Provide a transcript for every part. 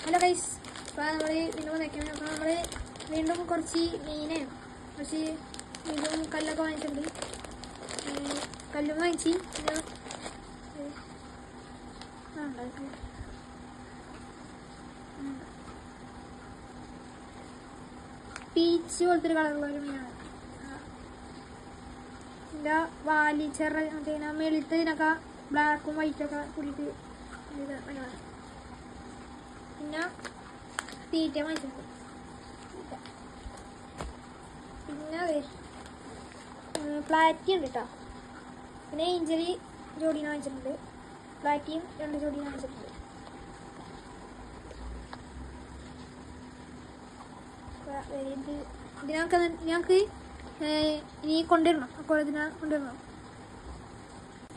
Hello guys, ഇപ്പോൾ നമ്മൾ വീണ്ടും വന്നേക്കാണ്. അപ്പോൾ നമ്മൾ വീണ്ടും കുറച്ച് മീനെ കുറച്ച് വീണ്ടും കല്ലൊക്കെ വാങ്ങിച്ചിട്ടുണ്ട്. കല്ലും വാങ്ങിച്ച് പിന്നെ പീച്ച് പോലത്തെ ഒരു കളറുള്ള ഒരു മീനാണ്. ഇതിൻ്റെ വാലി മറ്റേ മെളുത്തതിനൊക്കെ ബ്ലാക്കും വൈറ്റൊക്കെ കൂടിയിട്ട് മീനാണ്. പിന്നെ തീറ്റ വാങ്ങിച്ചിട്ടുണ്ട്. പിന്നെ പ്ലാറ്റി ഉണ്ട് കേട്ടോ. പിന്നെ ഏഞ്ചലി ജോഡീനെ വാങ്ങിച്ചിട്ടുണ്ട്. പ്ലാറ്റിയും 2 ജോഡീനെ വാങ്ങിച്ചിട്ടുണ്ട്. ഞങ്ങൾക്ക് ഇനി കൊണ്ടുവരണം. അപ്പോൾ ഇതിനെ കൊണ്ടുവരണം.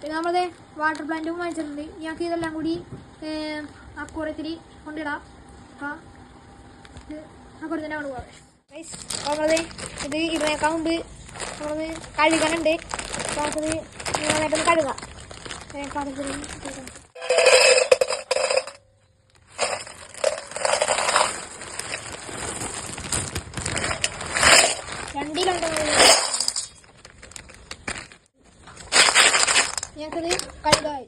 പിന്നെ നമ്മളത് വാട്ടർ പ്ലാന്റും വാങ്ങിച്ചിട്ടുണ്ട്. ഞങ്ങൾക്ക് ഇതെല്ലാം കൂടി അക്കൂറത്തിൽ കൊണ്ടിടാം. അപ്പോൾ അക്കൂറത്തിൽ തന്നെ കൊണ്ടുപോകാം. നമ്മളത് ഇത് ഇതിനേക്കാൾ മുമ്പ് നമ്മളത് കഴുകാനുണ്ട്. അപ്പോൾ നമുക്കത് നന്നായിട്ടൊന്ന് കഴുകാം. രണ്ടിലുണ്ടോ ഞങ്ങൾക്കത് കഴുകാം.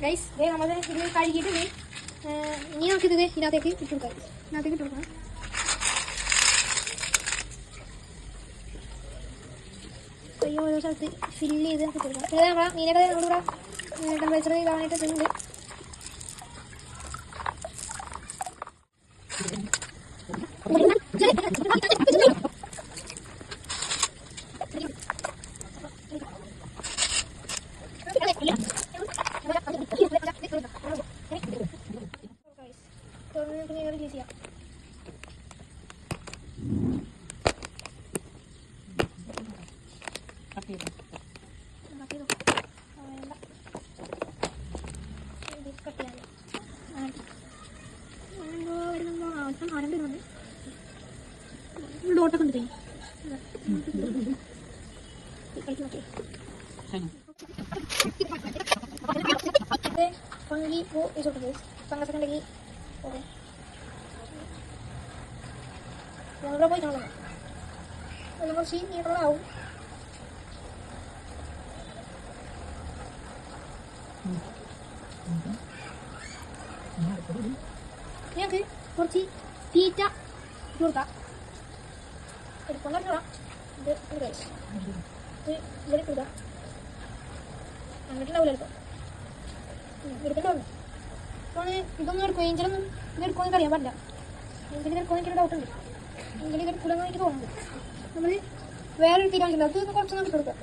ഗൈസ് നമ്മളത് ഇത് കഴുകിയിട്ടുണ്ട്. ഇനി നമുക്കിത് ഇതിനകത്തേക്ക് ഇട്ട് കൊടുക്കാം. ഇതിനകത്തേക്ക് ഇട്ട് കൊടുക്കണം. ഓരോ സ്ഥലത്ത് ഫില്ല് ചെയ്ത് നമുക്ക് കൊടുക്കാം. പിന്നെ നമ്മളെ മീനൊക്കെ നമ്മളിവിടെ ടെമ്പറേച്ചർ ഇതാവാനായിട്ട് ഇട്ടുണ്ട്. ഡോട്ടൊക്കെ ഉണ്ട്. പങ്കി പോ പങ്കസൊക്കെ ഉണ്ടെങ്കിൽ ഓക്കെ ഞങ്ങളുടെ പോയി കാണണം. അത് കുറച്ച് നീട്ടങ്ങളാവും. ഞങ്ങൾക്ക് കുറച്ച് തീറ്റ കൊടുക്കാം. എടുക്കൊണ്ടിടാം. ഇത് ഇവിടെ കൊടുക്കാം. അങ്ങോട്ടുണ്ടാവില്ല എടുക്കാം. എടുക്കണ്ടാവില്ല. അപ്പോൾ ഇതൊന്നും എടുക്കും. ഏഞ്ചലൊന്നും ഇത് എടുക്കുമെന്ന് അറിയാൻ പാടില്ല. ഏഞ്ചലിൽ എടുക്കുമെന്ന് എനിക്കൊരു ഡൗട്ടുണ്ട്. ഏഞ്ചലിൽ ഇത് എടുക്കില്ലെന്ന് എനിക്ക് തോന്നുന്നു. നമ്മൾ വേറൊരു തീരുമാനിച്ചില്ല. അത് കുറച്ച് നമുക്ക് കൊടുക്കാം.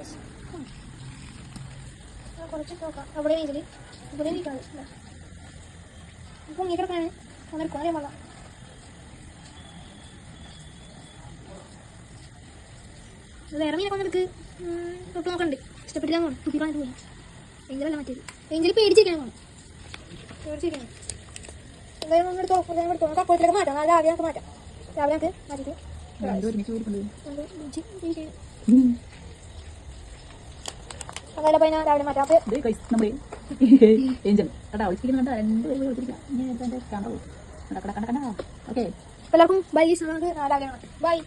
കുറച്ച് നോക്കാം. അവിടെ ഏഞ്ചലി ഇവിടെ ഇരിക്കാതെ പൊങ്ങി കിടക്കാണ്. അങ്ങനെ എടുക്കുമെന്ന് അറിയാൻ പാടില്ല. വേറെ മീനൊക്കെ വന്നെടുക്ക് തൊട്ട് നോക്കണ്ട്. ഇഷ്ടപ്പെട്ടില്ല പോകണം. തുപ്പി കളഞ്ഞിട്ട് പോയി. ഏഞ്ചലല്ല മറ്റേത്. ഏഞ്ചലി പേടിച്ചിരിക്കണം പോകണം. പേടിച്ചിരിക്കണം. എന്തായാലും നമ്മൾ എടുത്തോ. നമുക്ക് അപ്പോഴത്തേക്ക് മാറ്റാം. രാവിലെ നമുക്ക് മാറ്റാം. രാവിലെ നമുക്ക് മാറ്റിയിട്ട് അതല്ല പൈന രാവിലെ മാറ്റാം. എല്ലാവർക്കും ബൈ. നമുക്ക് രാവിലെ മാറ്റാം. ബൈ.